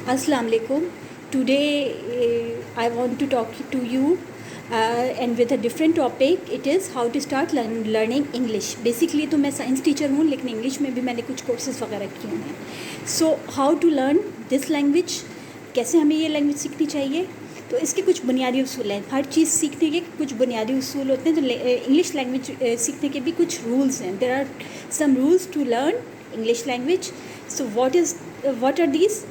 Assalamu alaikum. Today I want to talk to you and with a different topic. It is how to start learning English. Basically तो मैं science teacher हूँ, लेकिन English में भी मैंने कुछ courses वगैरह किए हैं. So how to learn this language, कैसे हमें ये लैंग्वेज सीखनी चाहिए. तो इसके कुछ बुनियादी उसूल हैं. हर चीज़ सीखने के कुछ बुनियादी उसूल होते हैं. तो इंग्लिश लैंग्वेज सीखने के भी कुछ रूल्स हैं. There are some rules to learn English language. So what are these.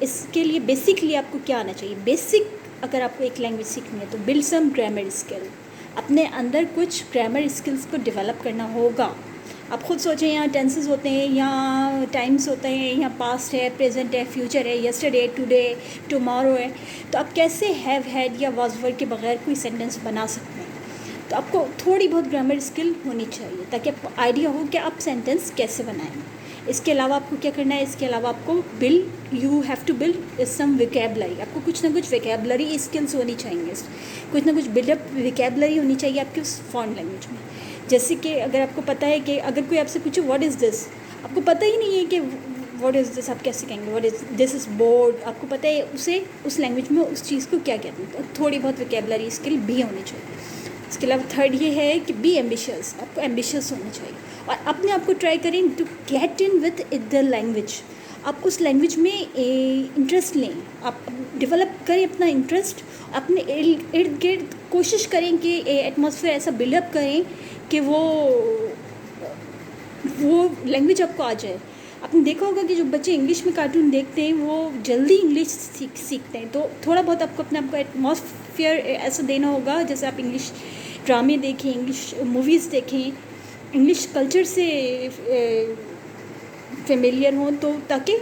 इसके लिए बेसिकली आपको क्या आना चाहिए. बेसिक अगर आपको एक लैंग्वेज सीखनी है तो बिल्ड सम ग्रामर स्किल. अपने अंदर कुछ ग्रामर स्किल्स को डेवलप करना होगा. आप खुद सोचें, यहाँ टेंसेस होते हैं, यहाँ टाइम्स होते हैं, यहाँ पास्ट है, प्रेजेंट है, फ्यूचर है, यस्टरडे, टुडे, टुमारो है. तो आप कैसे हैव, हैड या वाज वर्ड के बगैर कोई सेंटेंस बना सकते हैं. तो आपको थोड़ी बहुत ग्रामर स्किल होनी चाहिए ताकि आपको आइडिया हो कि आप सेंटेंस कैसे बनाएं. इसके अलावा आपको क्या करना है. इसके अलावा आपको you have to build some vocabulary. आपको कुछ ना कुछ विकेबलरी स्किल्स होनी चाहिए. कुछ ना कुछ बिल्डअप विकेबलरी होनी चाहिए आपकी उस फॉरेन लैंग्वेज में. जैसे कि अगर आपको पता है कि अगर कोई आपसे पूछे व्हाट इज़ दिस, आपको पता ही नहीं है कि व्हाट इज़ दिस, आप कैसे कहेंगे what is this is board. आपको पता है उसे उस लैंग्वेज में उस चीज़ को क्या कहते हैं. तो थोड़ी बहुत विकेबलरी स्किल भी होनी चाहिए. इसके अलावा थर्ड ये है कि बी एम्बिशियस. आपको एम्बिशियस होना चाहिए और अपने आप को ट्राई करें to get in with the language. आप उस लैंग्वेज में इंटरेस्ट लें. आप डेवलप करें अपना इंटरेस्ट. अपने इर्द गिर्द कोशिश करें कि एटमॉस्फेयर ऐसा बिल्डअप करें कि वो लैंग्वेज आपको आ जाए. आपने देखा होगा कि जो बच्चे इंग्लिश में कार्टून देखते हैं वो जल्दी इंग्लिश सीखते हैं. तो थोड़ा बहुत आपको अपने आप को एटमॉस्फेयर ऐसा देना होगा जैसे आप इंग्लिश ड्रामे देखें, इंग्लिश मूवीज़ देखें, इंग्लिश कल्चर से फेमिलियर हों, तो ताकि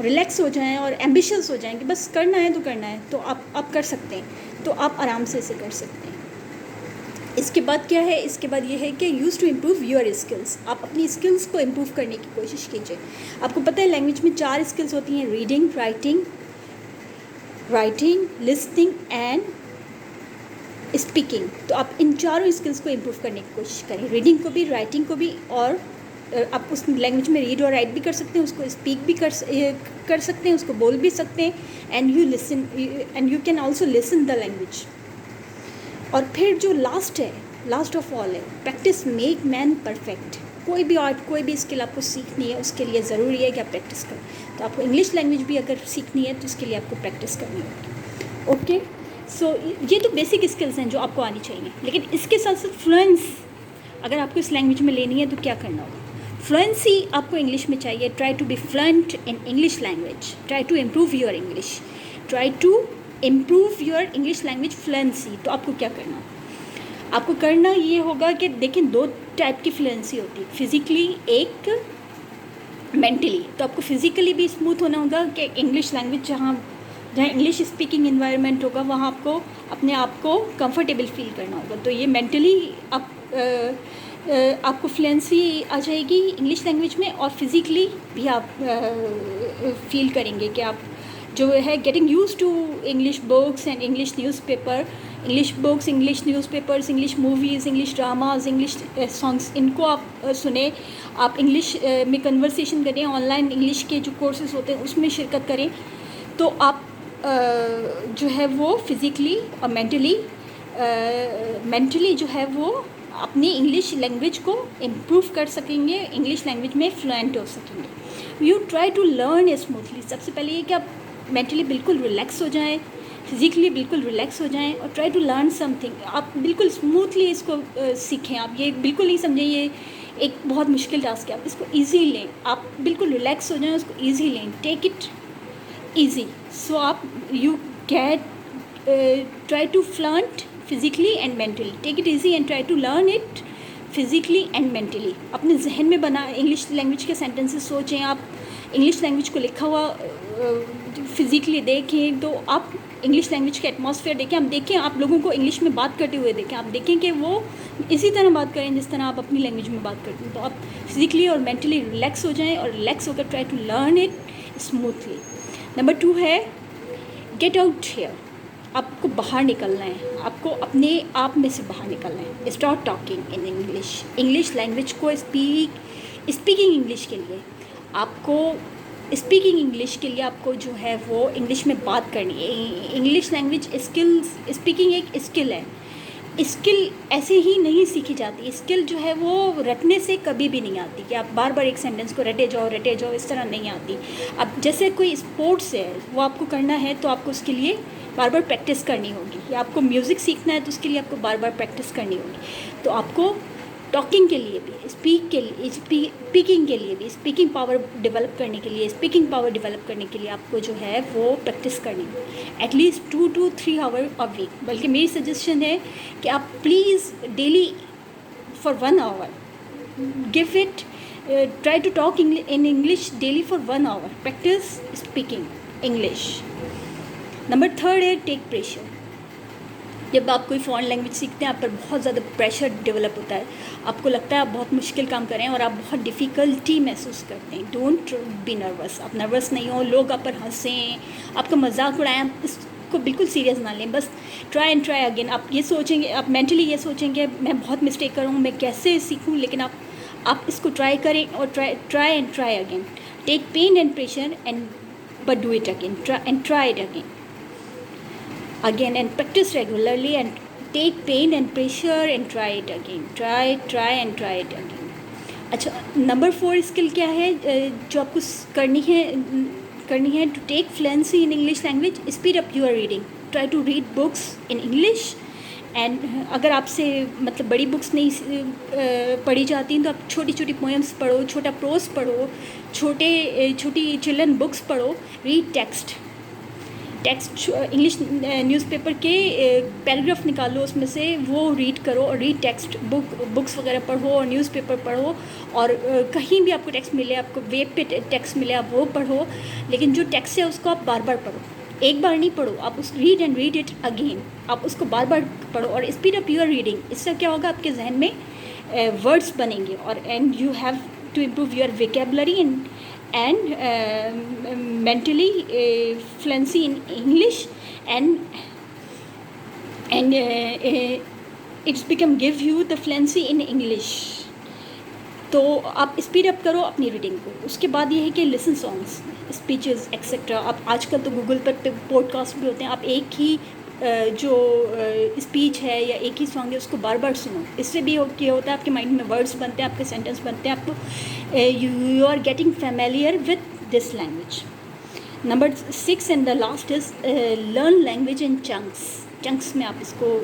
रिलैक्स हो जाएं और एम्बिशियस हो जाएं कि बस करना है तो करना है. तो आप कर सकते हैं. तो आप आराम से इसे कर सकते हैं. इसके बाद क्या है. इसके बाद ये है कि use to improve your skills. आप अपनी स्किल्स को इम्प्रूव करने की कोशिश कीजिए. आपको पता है लैंग्वेज में 4 स्किल्स होती हैं. Reading, writing, listening and speaking. तो आप इन चारों स्किल्स को इम्प्रूव करने की कोशिश करें. रीडिंग को भी, राइटिंग को भी, और आप उस लैंग्वेज में रीड और राइट भी कर सकते हैं, उसको स्पीक भी कर सकते हैं, उसको बोल भी सकते हैं. And you can also listen the language. और फिर जो लास्ट ऑफ ऑल है, प्रैक्टिस मेक मैन परफेक्ट. कोई भी आर्ट, कोई भी स्किल आपको सीखनी है उसके लिए ज़रूरी है कि आप प्रैक्टिस करें. तो आपको इंग्लिश लैंग्वेज भी अगर सीखनी है तो इसके लिए आपको प्रैक्टिस करनी होगी. ओके. सो ये तो बेसिक स्किल्स हैं जो आपको आनी चाहिए. लेकिन इसके साथ साथ फ्लुएंस अगर आपको इस लैंग्वेज में लेनी है तो क्या करना होगा. फ्लुएंसी आपको इंग्लिश में चाहिए. Try to be fluent in English language. Try to improve your English. Try to improve your English language fluency. तो आपको क्या करना, आपको करना ये होगा कि देखिए 2 टाइप की फ्लुएंसी होती है, फिज़िकली एक मेंटली. तो आपको फिज़िकली भी स्मूथ होना होगा कि इंग्लिश लैंग्वेज जहाँ इंग्लिश स्पीकिंग इन्वायरमेंट होगा वहाँ आपको अपने आप को कंफर्टेबल फील करना होगा. तो ये मेंटली आपको फ्लुएंसी आ जाएगी इंग्लिश लैंग्वेज में. और फिज़िकली भी आप फील करेंगे कि आप जो है getting use to English books and English newspaper, English books, English newspapers, English movies, English dramas, English songs, इनको आप सुने. आप इंग्लिश में कन्वर्सेशन करें. ऑनलाइन इंग्लिश के जो कोर्सेज होते हैं उसमें शिरकत करें. तो आप जो है वो फिज़िकली और मेंटली जो है वो अपनी इंग्लिश लैंग्वेज को इम्प्रूव कर सकेंगे, इंग्लिश लैंग्वेज में फ्लुएंट हो सकेंगे. You try to learn smoothly. सबसे पहले ये कि आप मेंटली बिल्कुल रिलैक्स हो जाएं, फिज़िकली बिल्कुल रिलैक्स हो जाएं और ट्राई टू लर्न समथिंग. आप बिल्कुल स्मूथली इसको सीखें. आप ये बिल्कुल नहीं समझें ये एक बहुत मुश्किल टास्क है. आप इसको ईजी लें. आप बिल्कुल रिलैक्स हो जाएं, उसको ईजी लें. Take it easy. So आप you get try to flaunt physically and mentally. Take it easy and try to learn it physically and mentally. अपने जहन में बना इंग्लिश लैंग्वेज के सेंटेंसेस सोचें. आप इंग्लिश लैंग्वेज को लिखा हुआ फिज़िकली देखें. तो आप इंग्लिश लैंग्वेज के एटमॉस्फेयर देखें. आप देखें, आप लोगों को इंग्लिश में बात करते हुए देखें. आप देखें कि वो इसी तरह बात करें जिस तरह आप अपनी लैंग्वेज में बात करते हैं. तो आप फिज़िकली और मेंटली रिलैक्स हो जाएं और रिलैक्स होकर try to learn it smoothly. Number 2 है गेट आउट हियर. आपको बाहर निकलना है. आपको अपने आप में से बाहर निकलना है. Start talking in English. English language को स्पीकिंग इंग्लिश के लिए आपको स्पीकिंग इंग्लिश के लिए आपको जो है वो इंग्लिश में बात करनी है। इंग्लिश लैंग्वेज स्किल्स, स्पीकिंग एक स्किल है। स्किल ऐसे ही नहीं सीखी जाती। स्किल जो है वो रटने से कभी भी नहीं आती कि आप बार बार एक सेंटेंस को रटे जाओ, इस तरह नहीं आती। अब जैसे कोई स्पोर्ट्स है, वो आपको करना है तो आपको उसके लिए बार बार प्रैक्टिस करनी होगी, या आपको म्यूज़िक सीखना है तो उसके लिए आपको बार बार प्रैक्टिस करनी होगी। तो आपको टॉकिंग के लिए भी, स्पीकिंग के लिए भी, स्पीकिंग पावर डेवलप करने के लिए आपको जो है वो प्रैक्टिस करनी है at least 2 to 3 hour a week. बल्कि मेरी सजेशन है कि आप please daily for 1 hour give it, try to talk in English daily for 1 hour, practice speaking English. Number 3 है टेक प्रेशर। जब आप कोई फॉरेन लैंग्वेज सीखते हैं, आप पर बहुत ज़्यादा प्रेशर डेवलप होता है, आपको लगता है आप बहुत मुश्किल काम कर रहे हैं और आप बहुत डिफ़िकल्टी महसूस करते हैं। डोंट बी नर्वस, आप नर्वस नहीं हो। लोग आप पर हंसें, आपका मजाक उड़ाएं, आप इसको बिल्कुल सीरियस ना लें। बस ट्राई एंड ट्राई अगेन। आप ये सोचेंगे, आप मेंटली ये सोचेंगे मैं बहुत मिस्टेक करूँ, मैं कैसे सीखूँ, लेकिन आप इसको ट्राई करें और try and try again. Take pain and pressure and but do it again, try it again and practice regularly and take pain and pressure and try it again, try and try it again। अच्छा, number 4 skill क्या है जो आपको करनी है? To take fluency in English language, speed up your reading, try to read books in English. And अगर आपसे मतलब बड़ी बुक्स नहीं पढ़ी जाती तो आप छोटी छोटी पोएम्स पढ़ो, छोटा प्रोस पढ़ो, छोटी चिल्ड्रन बुक्स पढ़ो, रीड टेक्स्ट इंग्लिश न्यूज़पेपर के पैराग्राफ निकालो, उसमें से वो रीड करो और रीड टेक्स्ट बुक्स वगैरह पढ़ो और न्यूज़पेपर पढ़ो। और कहीं भी आपको टेक्स्ट मिले, आपको वेब पे टेक्स्ट मिले, आप वो पढ़ो, लेकिन जो टेक्स्ट है उसको आप बार बार पढ़ो, एक बार नहीं पढ़ो, आप उस read and read it again, आप उसको बार बार पढ़ो और स्पीड अप योर रीडिंग। इससे क्या होगा, आपके जहन में वर्ड्स बनेंगे और and you have to improve your vocabulary and mentally fluency in English and it's become give you the fluency in English। तो आप स्पीड अप करो अपनी रीडिंग को। उसके बाद ये है कि लिसन सॉन्ग्स, स्पीचेस एक्सेट्रा। आप आजकल तो गूगल पर पॉडकास्ट भी होते हैं, आप एक ही जो स्पीच है या एक ही सॉन्ग है उसको बार बार सुनो। इससे भी क्या होता है, आपके माइंड में वर्ड्स बनते हैं, आपके सेंटेंस बनते हैं, आपको you are getting familiar with this language. Number 6 and the last is learn language in chunks में। आप इसको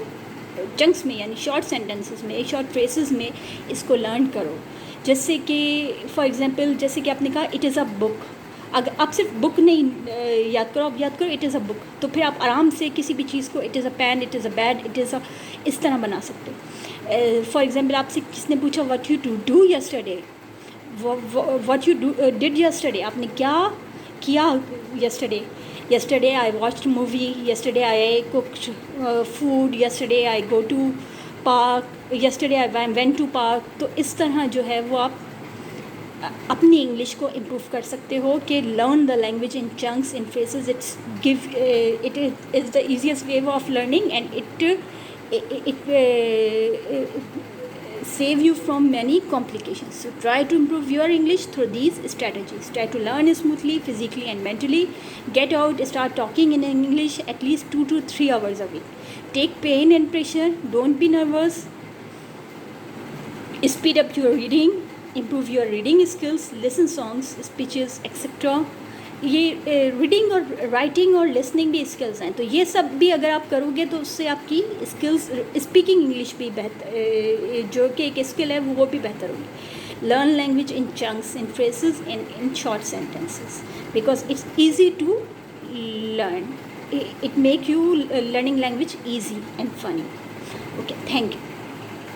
चंक्स में यानी शॉर्ट सेंटेंसेस में, शॉर्ट फ्रेसेस में इसको लर्न करो। जैसे कि फॉर एग्जांपल, जैसे कि आपने कहा इट इज़ अ बुक, अगर आप सिर्फ बुक नहीं याद करो, आप याद करो इट इज़ अ बुक, तो फिर आप आराम से किसी भी चीज़ को it is a pen, it is a bat, it is a इस तरह बना सकते हो। फॉर एग्जांपल, आपसे किसने पूछा what you do yesterday, what you did yesterday, आपने क्या किया yesterday I watched movie, yesterday I cooked food, yesterday I go to park, yesterday I went to park। तो इस तरह जो है वो आप अपनी इंग्लिश को इम्प्रूव कर सकते हो कि learn the language in chunks, in phrases. It is the easiest way of learning and it save you from many complications। So try to improve your English through these strategies. Try to learn smoothly, physically and mentally. Get out, start talking in English at least 2 to 3 hours a week. Take pain and pressure, don't be nervous. Speed up your reading, improve your reading skills, listen songs, speeches etc। ये reading और writing और listening भी skills हैं, तो ये सब भी अगर आप करोगे तो उससे आपकी स्किल्स, स्पीकिंग इंग्लिश भी बेहतर, जो कि एक स्किल है वो भी बेहतर होगी। Learn language in chunks, in phrases and in short sentences because it's easy to learn. It make you learning language easy and funny. Okay, thank you.